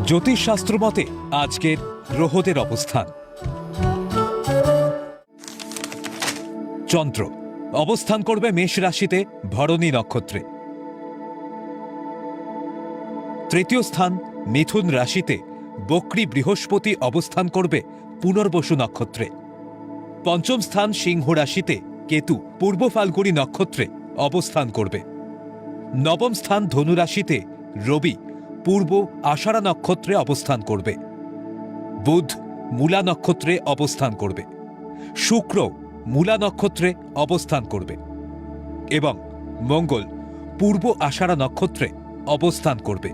জ্যোতিষশাস্ত্র মতে আজকের গ্রহদের অবস্থান। চন্দ্র অবস্থান করবে মেষ রাশিতে ভরণী নক্ষত্রে। তৃতীয় স্থান মিথুন রাশিতে বক্রী বৃহস্পতি অবস্থান করবে পুনর্বসু নক্ষত্রে। পঞ্চম স্থান সিংহ রাশিতে কেতু পূর্ব ফাল্গুনী নক্ষত্রে অবস্থান করবে। নবম স্থান ধনু রাশিতে রবি পূর্ব আষাঢ়া নক্ষত্রে অবস্থান করবে। বুধ মূলা নক্ষত্রে অবস্থান করবে। শুক্র মূলা নক্ষত্রে অবস্থান করবে এবং মঙ্গল পূর্ব আষাঢ়া নক্ষত্রে অবস্থান করবে।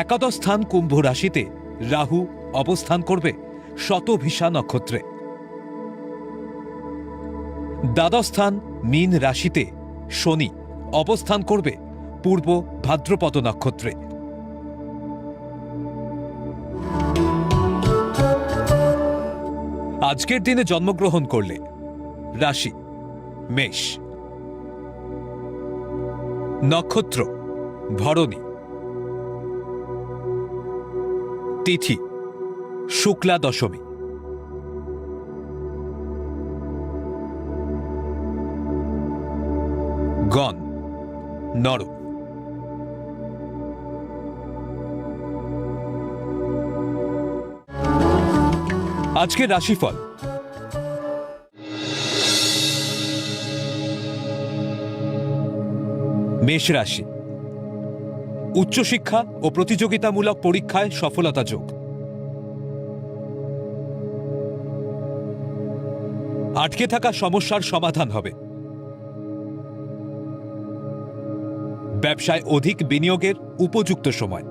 একাদশ স্থান কুম্ভ রাশিতে রাহু অবস্থান করবে শতভিষা নক্ষত্রে। দ্বাদশ স্থান মীন রাশিতে শনি অবস্থান করবে পূর্ব ভাদ্রপদ নক্ষত্রে। আজকের দিনে জন্মগ্রহণ করলে রাশি মেষ, নক্ষত্র ভরণী, তিথি শুক্লা দশমী, গণ নর। আজকের রাশিফল। মেষ রাশি, উচ্চশিক্ষা ও প্রতিযোগিতামূলক পরীক্ষায় সফলতা যোগ। আটকে থাকা সমস্যার সমাধান হবে। ব্যবসায় অধিক বিনিয়োগের উপযুক্ত সময়।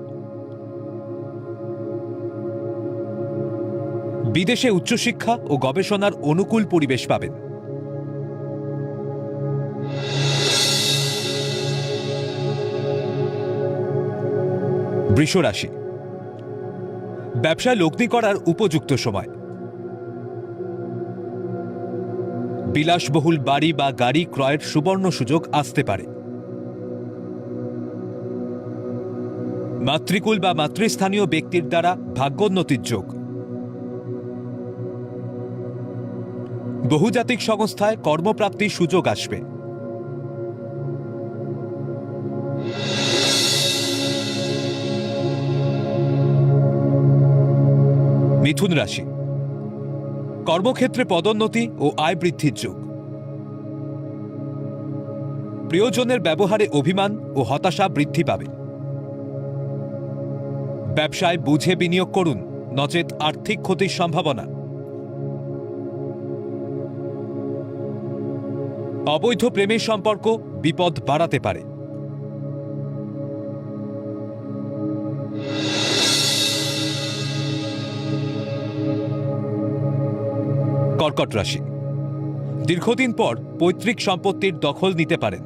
বিদেশে উচ্চশিক্ষা ও গবেষণার অনুকূল পরিবেশ পাবেন। বৃষ রাশি, ব্যবসায় লগ্নি করার উপযুক্ত সময়। বিলাসবহুল বাড়ি বা গাড়ি ক্রয়ের সুবর্ণ সুযোগ আসতে পারে। মাতৃকুল বা মাতৃস্থানীয় ব্যক্তির দ্বারা ভাগ্যোন্নতির যোগ। বহুজাতিক সংস্থায় কর্মপ্রাপ্তির সুযোগ আসবে। মিথুন রাশি, কর্মক্ষেত্রে পদোন্নতি ও আয় বৃদ্ধির যোগ। প্রিয়জনের ব্যবহারে অভিমান ও হতাশা বৃদ্ধি পাবে। ব্যবসায় বুঝে বিনিয়োগ করুন, নচেত আর্থিক ক্ষতির সম্ভাবনা। অবৈধ প্রেমের সম্পর্ক বিপদ বাড়াতে পারে। কর্কট রাশি, দীর্ঘদিন পর পৈতৃক সম্পত্তির দখল নিতে পারেন।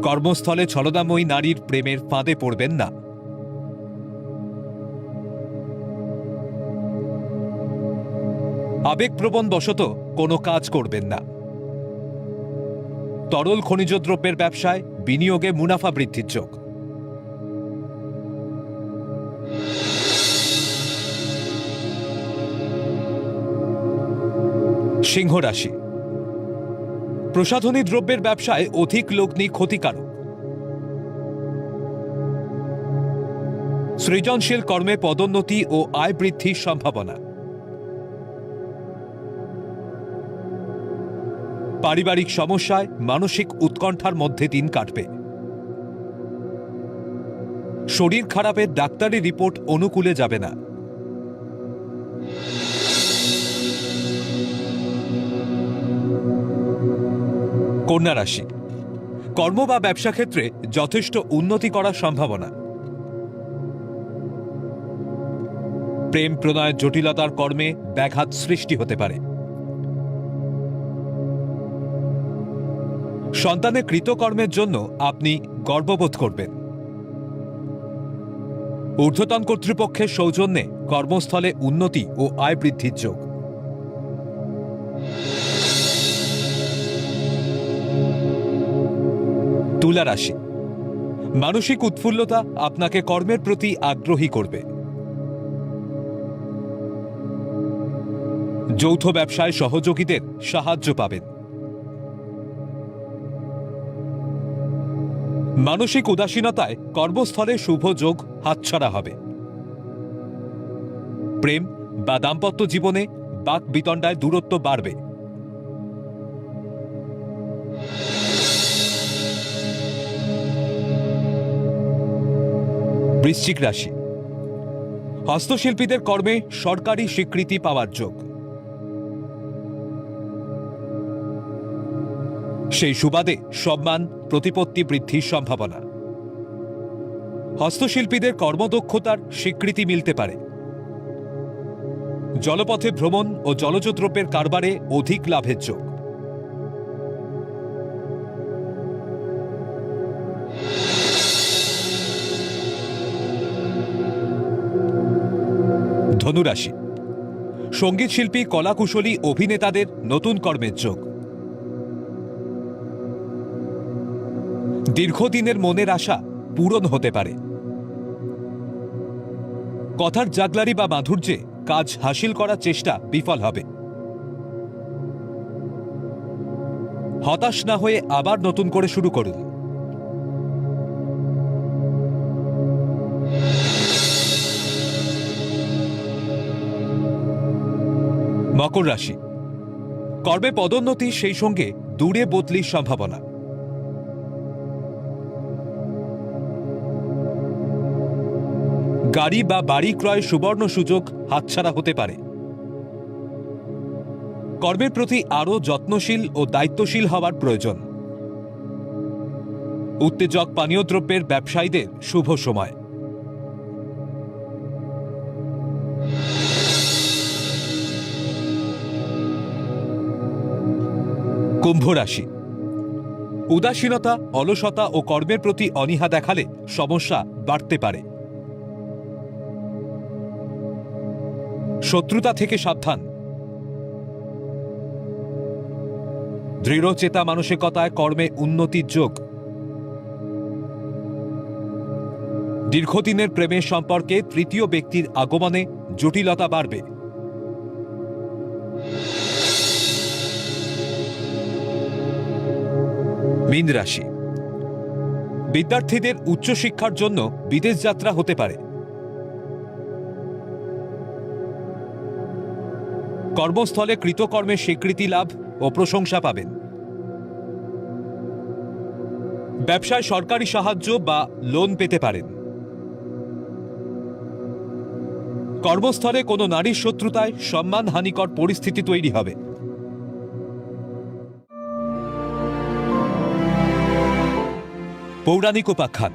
কর্মস্থলে ছলনাময়ী নারীর প্রেমের ফাঁদে পড়বেন না। আবেগপ্রবণ বশত কোনো কাজ করবেন না। তরল খনিজ দ্রব্যের ব্যবসায় বিনিয়োগে মুনাফা বৃদ্ধির যোগ। সিংহ রাশি, প্রসাধনী দ্রব্যের ব্যবসায় অধিক লগ্নি ক্ষতিকারক। সৃজনশীল কর্মে পদোন্নতি ও আয় বৃদ্ধির সম্ভাবনা। পারিবারিক সমস্যায় মানসিক উৎকণ্ঠার মধ্যে দিন কাটবে। শরীর খারাপের ডাক্তারি রিপোর্ট অনুকূলে যাবে না। কন্যা রাশি, কর্ম বা ব্যবসা ক্ষেত্রে যথেষ্ট উন্নতি করার সম্ভাবনা। প্রেম প্রণয়ের জটিলতার কর্মে ব্যাঘাত সৃষ্টি হতে পারে। সন্তানের কৃতকর্মের জন্য আপনি গর্ববোধ করবেন। ঊর্ধ্বতন কর্তৃপক্ষের সৌজন্যে কর্মস্থলে উন্নতি ও আয় বৃদ্ধির যোগ। তুলা রাশি, মানসিক উৎফুল্লতা আপনাকে কর্মের প্রতি আগ্রহী করবে। যৌথ ব্যবসায় সহযোগীদের সাহায্য পাবেন। মানসিক উদাসীনতায় কর্মস্থলে শুভ যোগ হাতছাড়া হবে। প্রেম বা দাম্পত্য জীবনে বাক বিতণ্ডায় দূরত্ব বাড়বে। বৃশ্চিক রাশি, হস্তশিল্পীদের কর্মে সরকারি স্বীকৃতি পাওয়ার যোগ। সেই সুবাদে সম্মান প্রতিপত্তি বৃদ্ধির সম্ভাবনা। হস্তশিল্পীদের কর্মদক্ষতার স্বীকৃতি মিলতে পারে। জলপথে ভ্রমণ ও জলজ দ্রব্যের কারবারে অধিক লাভের যোগ। ধনুরাশি, সঙ্গীত শিল্পী, কলাকুশলী, অভিনেতাদের নতুন কর্মের যোগ। দীর্ঘদিনের মনের আশা পূরণ হতে পারে। কথার জাগলারি বা মাধুর্যে কাজ হাসিল করার চেষ্টা বিফল হবে। হতাশ না হয়ে আবার নতুন করে শুরু করুন। মকর রাশি, কর্মে পদোন্নতি, সেই সঙ্গে দূরে বদলির সম্ভাবনা। গাড়ি বা বাড়ি ক্রয় সুবর্ণ সুযোগ হাতছাড়া হতে পারে। কর্মের প্রতি আরও যত্নশীল ও দায়িত্বশীল হওয়ার প্রয়োজন। উত্তেজক পানীয় দ্রব্যের ব্যবসায়ীদের শুভ সময়। কুম্ভ রাশি, উদাসীনতা, অলসতা ও কর্মের প্রতি অনীহা দেখালে সমস্যা বাড়তে পারে। শত্রুতা থেকে সাবধান। দৃঢ়চেতা মানসিকতায় কর্মে উন্নতির যোগ। দীর্ঘদিনের প্রেমের সম্পর্কে তৃতীয় ব্যক্তির আগমনে জটিলতা বাড়বে। মীন রাশি, বিদ্যার্থীদের উচ্চশিক্ষার জন্য বিদেশ যাত্রা হতে পারে। কর্মস্থলে কৃতকর্মের স্বীকৃতি লাভ ও প্রশংসা পাবেন। ব্যবসায় সরকারি সাহায্য বা লোন পেতে পারেন। কর্মস্থলে কোনো নারীর শত্রুতায় সম্মানহানিকর পরিস্থিতি তৈরি হবে। পৌরাণিক উপাখ্যান।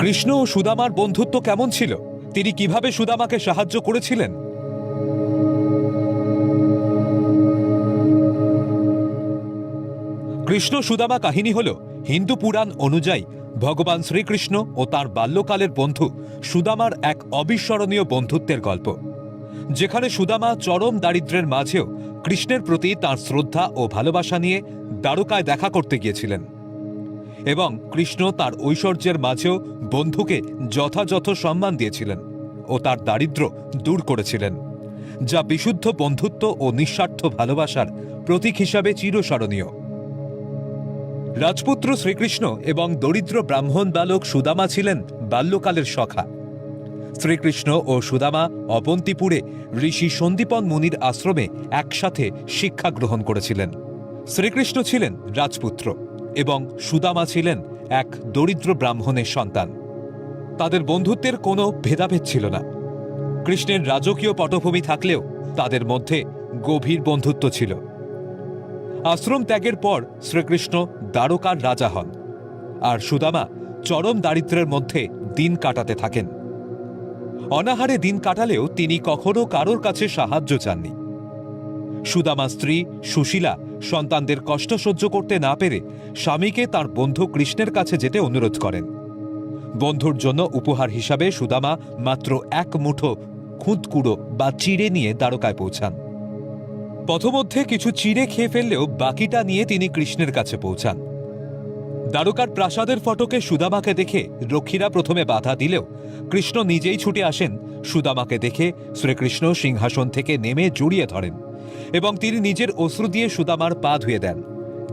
কৃষ্ণ ও সুদামার বন্ধুত্ব কেমন ছিল? তিনি কিভাবে সুদামাকে সাহায্য করেছিলেন? কৃষ্ণ সুদামা কাহিনী হল হিন্দু পুরাণ অনুযায়ী ভগবান শ্রীকৃষ্ণ ও তার বাল্যকালের বন্ধু সুদামার এক অবিস্মরণীয় বন্ধুত্বের গল্প, যেখানে সুদামা চরম দারিদ্র্যের মাঝেও কৃষ্ণের প্রতি তাঁর শ্রদ্ধা ও ভালোবাসা নিয়ে দ্বারকায় দেখা করতে গিয়েছিলেন এবং কৃষ্ণ তার ঐশ্বর্যের মাঝেও বন্ধুকে যথাযথ সম্মান দিয়েছিলেন ও তার দারিদ্র্য দূর করেছিলেন, যা বিশুদ্ধ বন্ধুত্ব ও নিঃস্বার্থ ভালোবাসার প্রতীক হিসাবে চিরস্মরণীয়। রাজপুত্র শ্রীকৃষ্ণ এবং দরিদ্র ব্রাহ্মণ বালক সুদামা ছিলেন বাল্যকালের সখা। শ্রীকৃষ্ণ ও সুদামা অবন্তিপুরে ঋষি সন্দীপন মুনির আশ্রমে একসাথে শিক্ষা গ্রহণ করেছিলেন। শ্রীকৃষ্ণ ছিলেন রাজপুত্র এবং সুদামা ছিলেন এক দরিদ্র ব্রাহ্মণের সন্তান। তাদের বন্ধুত্বের কোনো ভেদাভেদ ছিল না। কৃষ্ণের রাজকীয় পটভূমি থাকলেও তাদের মধ্যে গভীর বন্ধুত্ব ছিল। আশ্রম ত্যাগের পর শ্রীকৃষ্ণ দ্বারকার রাজা হন, আর সুদামা চরম দারিদ্র্যের মধ্যে দিন কাটাতে থাকেন। অনাহারে দিন কাটালেও তিনি কখনো কারোর কাছে সাহায্য চাননি। সুদামা স্ত্রী সুশীলা সন্তানদের কষ্ট সহ্য করতে না পেরে স্বামীকে তার বন্ধু কৃষ্ণের কাছে যেতে অনুরোধ করেন। বন্ধুর জন্য উপহার হিসাবে সুদামা মাত্র এক মুঠো খুঁতকুড়ো বা চিড়ে নিয়ে দ্বারকায় পৌঁছান। পথমধ্যে কিছু চিড়ে খেয়ে ফেললেও বাকিটা নিয়ে তিনি কৃষ্ণের কাছে পৌঁছান। দ্বারকার প্রাসাদের ফটকে সুদামাকে দেখে রক্ষীরা প্রথমে বাধা দিলেও কৃষ্ণ নিজেই ছুটে আসেন। সুদামাকে দেখে শ্রীকৃষ্ণ সিংহাসন থেকে নেমে জড়িয়ে ধরেন এবং তিনি নিজের অশ্রু দিয়ে সুদামার পা ধুয়ে দেন,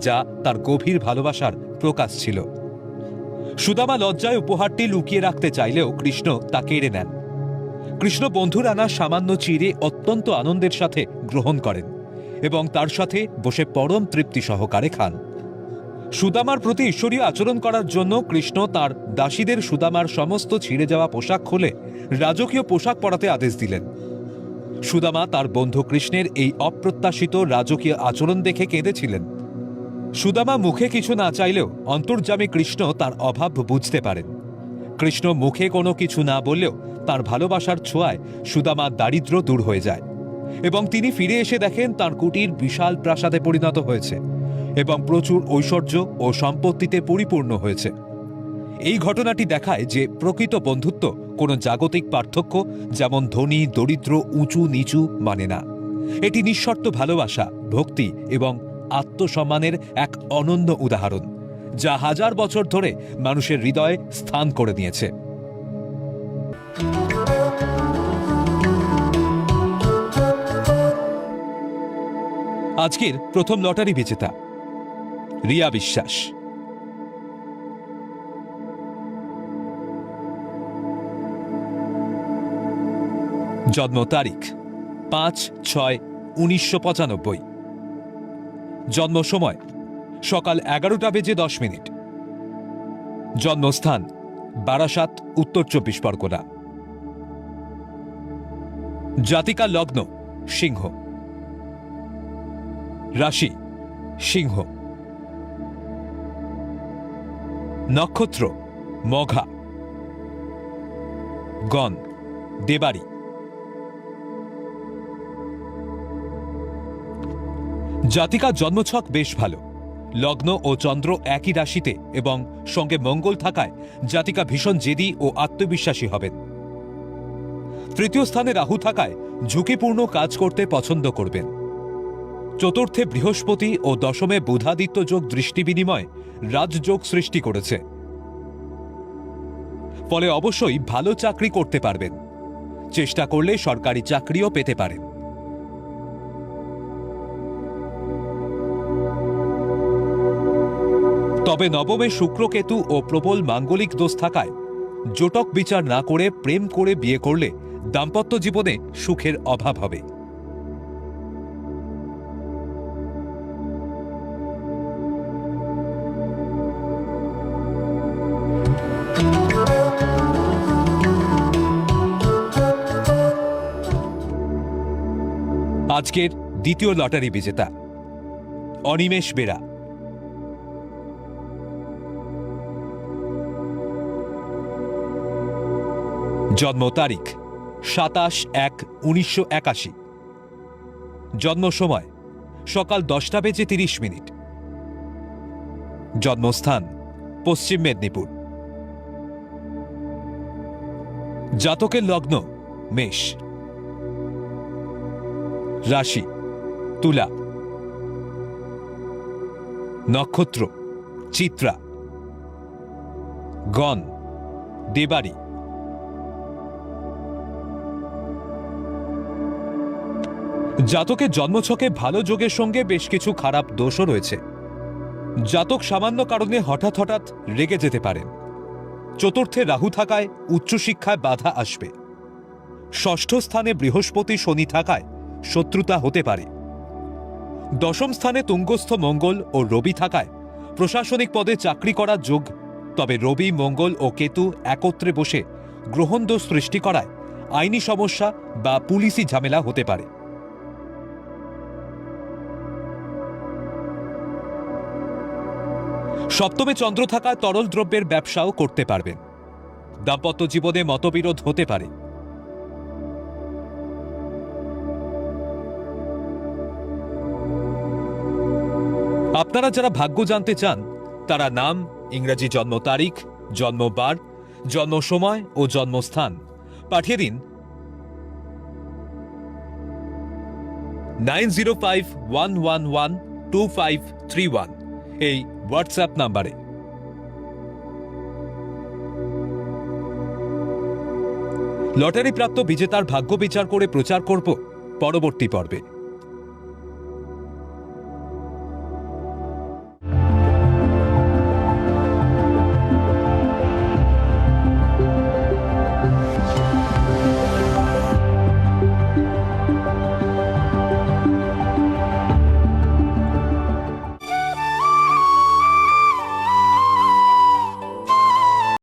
যা তার গভীর ভালোবাসার প্রকাশ ছিল। সুদামা লজ্জায় উপহারটি লুকিয়ে রাখতে চাইলেও কৃষ্ণ তা কেড়ে নেন। কৃষ্ণ বন্ধুর আনা সামান্য চিড়ে অত্যন্ত আনন্দের সাথে গ্রহণ করেন এবং তার সাথে বসে পরম তৃপ্তি সহকারে খান। সুদামার প্রতি ঈশ্বরীয় আচরণ করার জন্য কৃষ্ণ তার দাসীদের সুদামার সমস্ত ছিঁড়ে যাওয়া পোশাক খুলে রাজকীয় পোশাক পরাতে আদেশ দিলেন। সুদামা তার বন্ধু কৃষ্ণের এই অপ্রত্যাশিত রাজকীয় আচরণ দেখে কেঁদেছিলেন। সুদামা মুখে কিছু না চাইলেও অন্তর্যামী কৃষ্ণ তার অভাব বুঝতে পারেন। কৃষ্ণ মুখে কোনো কিছু না বললেও তার ভালোবাসার ছোঁয়ায় সুদামার দারিদ্র্য দূর হয়ে যায় এবং তিনি ফিরে এসে দেখেন তার কুটির বিশাল প্রাসাদে পরিণত হয়েছে এবং প্রচুর ঐশ্বর্য ও সম্পত্তিতে পরিপূর্ণ হয়েছে। এই ঘটনাটি দেখায় যে প্রকৃত বন্ধুত্ব কোনো জাগতিক পার্থক্য যেমন ধনী দরিদ্র উঁচু নিচু মানে না। এটি নিঃশর্ত ভালোবাসা, ভক্তি এবং আত্মসম্মানের এক অনন্য উদাহরণ, যা হাজার বছর ধরে মানুষের হৃদয়ে স্থান করে নিয়েছে। আজকের প্রথম লটারি বিজেতা রিয়া বিশ্বাস। জন্ম তারিখ ৫/৬/১৯৯৫। জন্ম সময় সকাল ১১:১০। জন্মস্থান বারাসাত, উত্তর ২৪ পরগনা। জাতিকা লগ্ন সিংহ, রাশি সিংহ, নক্ষত্র মঘা, গণ দেবাড়ি। জাতিকা জন্মছক বেশ ভালো। লগ্ন ও চন্দ্র একই রাশিতে এবং সঙ্গে মঙ্গল থাকায় জাতিকা ভীষণ জেদি ও আত্মবিশ্বাসী হবেন। তৃতীয় স্থানে রাহু থাকায় ঝুঁকিপূর্ণ কাজ করতে পছন্দ করবেন। চতুর্থে বৃহস্পতি ও দশমে বুধাদিত্য যোগ দৃষ্টি বিনিময় রাজযোগ সৃষ্টি করেছে, ফলে অবশ্যই ভালো চাকরি করতে পারবেন। চেষ্টা করলে সরকারি চাকরিও পেতে পারেন। তবে নবমে শুক্রকেতু ও প্রবল মাঙ্গলিক দোষ থাকায় জোটক বিচার না করে প্রেম করে বিয়ে করলে দাম্পত্য জীবনে সুখের অভাব হবে। আজকের দ্বিতীয় লটারি বিজেতা অনিমেষ বেরা। জন্ম তারিখ ২৭/১/১৯৮১। জন্ম সময় সকাল ১০:৩০। জন্মস্থান পশ্চিম মেদিনীপুর। জাতকের লগ্ন মেষ, রাশি তুলা, নক্ষত্র চিত্রা, গণ দেবাড়ি। জাতকের জন্মছকে ভালো যোগের সঙ্গে বেশ কিছু খারাপ দোষও রয়েছে। জাতক সামান্য কারণে হঠাৎ হঠাৎ রেগে যেতে পারেন। চতুর্থে রাহু থাকায় উচ্চশিক্ষায় বাধা আসবে। ষষ্ঠ স্থানে বৃহস্পতি শনি থাকায় শত্রুতা হতে পারে। দশম স্থানে তুঙ্গস্থ মঙ্গল ও রবি থাকায় প্রশাসনিক পদে চাকরি করার যোগ। তবে রবি মঙ্গল ও কেতু একত্রে বসে গ্রহণদোষ সৃষ্টি করায় আইনি সমস্যা বা পুলিশি ঝামেলা হতে পারে। সপ্তমে চন্দ্র থাকায় তরল দ্রব্যের ব্যবসাও করতে পারবেন। দাম্পত্য জীবনে মতবিরোধ হতে পারে। আপনারা যারা ভাগ্য জানতে চান তারা নাম, ইংরেজি জন্ম তারিখ, জন্মবার, জন্ম সময় ও জন্মস্থান পাঠিয়ে দিন 9051112531 এই হোয়াটসঅ্যাপ নাম্বারে। লটারিপ্রাপ্ত বিজেতার ভাগ্য বিচার করে প্রচার করব পরবর্তী পর্বে।